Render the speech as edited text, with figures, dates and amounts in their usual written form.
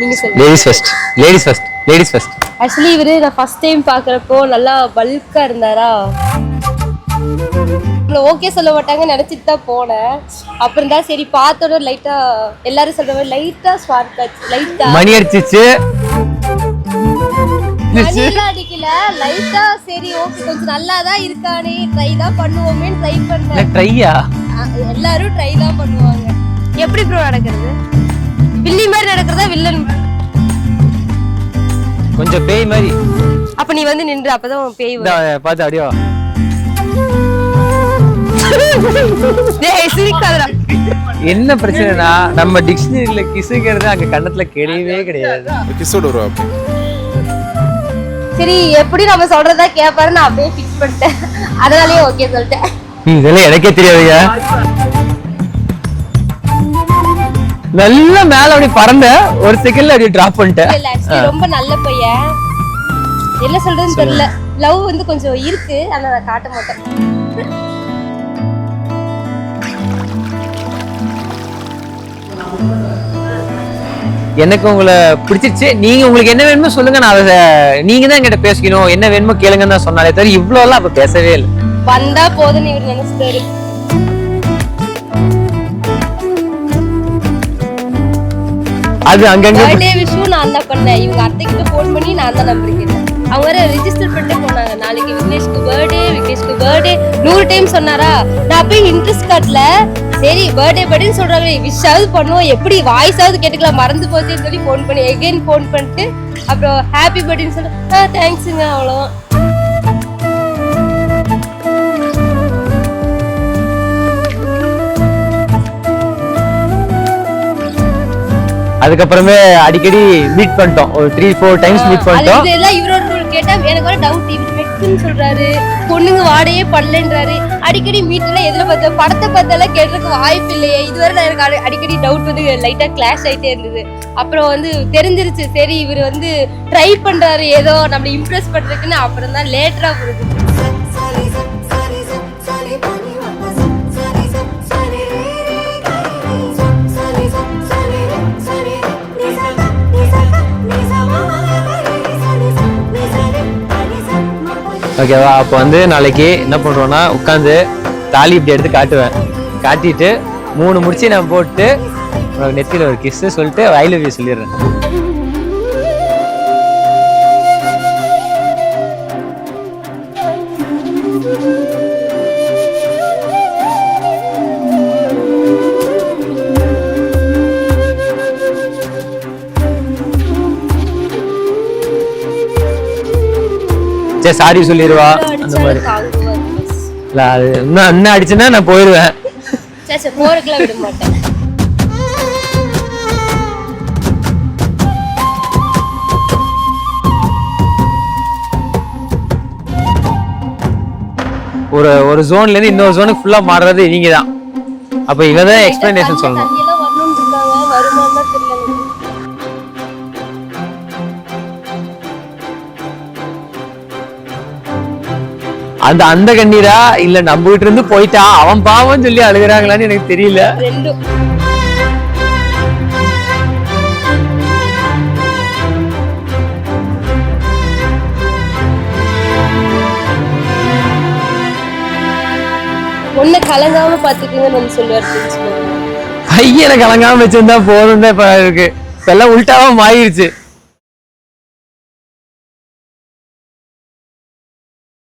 நீங்க சொல்லுங்க. Ladies first. Actually இவரு நான் ஃபர்ஸ்ட் டைம் பாக்குறப்போ நல்லா பல்கா இருந்தாரா, ஓகே சொல்ல மாட்டாங்க நினைச்சிட்டு தான் போனேன். அப்புறம் தான் சரி பார்த்தோட லைட்டா எல்லாரும் சொல்ற மாதிரி லைட்டா ஸ்வார்க் ஆச்சு, லைட்டா மணி அடிச்சிச்சு. மணிலாம் அடிக்கல, லைட்டா சரி ஓகே கொஞ்சம் நல்லா தான் இருக்கானே ட்ரை தான் பண்ணுவோமே ட்ரை பண்ணேன். ட்ரையா? எல்லாரும் ட்ரை தான் பண்ணுவாங்க. எப்படி ப்ரோ நடக்கிறது? வில்லி மாதிரி நடக்கிறதா வில்லன்? கொஞ்சம் பேய் மாதிரி. அப்ப நீ வந்து நின்று அப்பதான் பேய் வரும். பாத்து அடியோ. என்ன பிரச்சனைனா நம்ம டிக்ஷனரியில கிசுங்கிறது அங்க கண்ணத்துல கிடையவே கிடையாது. கிசோட வரும். சரி எப்படி நம்ம சொல்றதா கேட்பாரு, நான் அப்படியே ஃபிக்ஸ் பண்ணிட்டேன். அதனாலயே ஓகே சொல்லிட்டேன். இதெல்லாம் எனக்கே தெரியாதுயா. நல்ல மேல அப்படி பறந்த ஒரு செகண்ட்ல அப்படி டிராப் பண்ணிட்டேன். ரொம்ப நல்ல பையன், என்ன சொல்றதுன்னு தெரியல. லவ் வந்து கொஞ்சம் இருக்கு, ஆனா நான் காட்ட மாட்டேன். எனக்கு உங்களை பிடிச்சிருச்சு. நீங்க உங்களுக்கு என்ன வேணுமோ சொல்லுங்க, நான் அதை நீங்க தான் என்கிட்ட பேசிக்கணும். என்ன வேணுமோ கேளுங்கன்னு தான் சொன்னாலே தவிர இவ்வளவு எல்லாம் அப்ப பேசவே இல்லை. வந்தா போதும் இவர் நினைச்சிட்டாரு. அது அங்கங்க பர்த்டே விஷயம் நான் தான் பண்ணேன். இவங்க அத்தை கிட்ட போன் பண்ணி நான் தான் நம்பர் கேட்டேன். அவங்க வேற ரெஜிஸ்டர் பண்ணிட்டு போனாங்க. நாளைக்கு விக்னேஷ்க்கு பர்த்டே 100 டைம் சொன்னாரா, நான் போய் இன்ட்ரெஸ்ட் காட்டல. சரி பர்த்டேன்னு சொல்றாங்க, விஷாவது பண்ணுவோம், எப்படி வாய்ஸாவது கேட்டுக்கலாம், மறந்து போச்சுன்னு சொல்லி போன் பண்ணி எகைன் போன் பண்ணிட்டு அப்புறம் ஹாப்பி பர்த்டேன்னு சொல்லி தேங்க்ஸுங்க அவ்வளவுதான். அதுக்கப்புறமே அடிக்கடி மீட் பண்ணிட்டோம். ஒரு 3-4 டைம்ஸ் மீட் பண்ணிட்டோம். இதெல்லாம் இவரோட ரூல் கேட்டா எனக்கு ஒரு டவுட். இவர் மெக்ஸ்ன்னு சொல்றாரு, பொண்ணுங்க வாடையே பண்ணலன்றாரு. அடிக்கடி மீட்ல எதுல பார்த்த படத்தை பார்த்தாலும் கேட்டதுக்கு வாய்ப்பு இல்லையே. இதுவரை நான் எனக்கு அடிக்கடி டவுட் வந்து லைட்டா கிளாஷ் ஆயிட்டே இருந்தது. அப்புறம் வந்து தெரிஞ்சிருச்சு, சரி இவர் வந்து ட்ரை பண்றாரு ஏதோ நம்மள இம்ப்ரெஸ் பண்றதுக்குன்னு. அப்புறம் தான் லேட்டரா புரியுது. ஓகேவா? அப்போ வந்து நாளைக்கு என்ன பண்ணுறோன்னா உட்காந்து தாலி இப்படி எடுத்து காட்டுவேன். காட்டிட்டு 3 முடிச்சு நான் போட்டு உனக்கு நெத்தியில் ஒரு கிஸ்ஸு சொல்லிட்டு ஐ லவ் யூ சொல்லிடுறேன். சரி சாரி சொல்லிடுவா அந்த மாதிரி. இல்லை அது இன்னும் அண்ணன் அடிச்சுன்னா நான் போயிடுவேன். போறதுக்குலாம் விட மாட்டேன். ஒரு ஜோன்ல இருந்து இன்னொரு ஜோனுக்கு ஃபுல்லா மாறுறது நீங்க தான். அப்ப இவதான் எக்ஸ்பிளனேஷன் சொல்லணும். அந்த கண்ணீரா இல்ல நம்ம கிட்ட இருந்து போயிட்டா அவன் பாவம் சொல்லி அழுகுறாங்களான்னு எனக்கு தெரியல. ஒண்ணு கலங்காம பாத்துக்கீங்கன்னு சொல்லுவாரு. பையனை கலங்காம வச்சிருந்தா போதும் தான் இப்ப இருக்கு. இப்ப எல்லாம் உள்டாவா மாறிடுச்சு.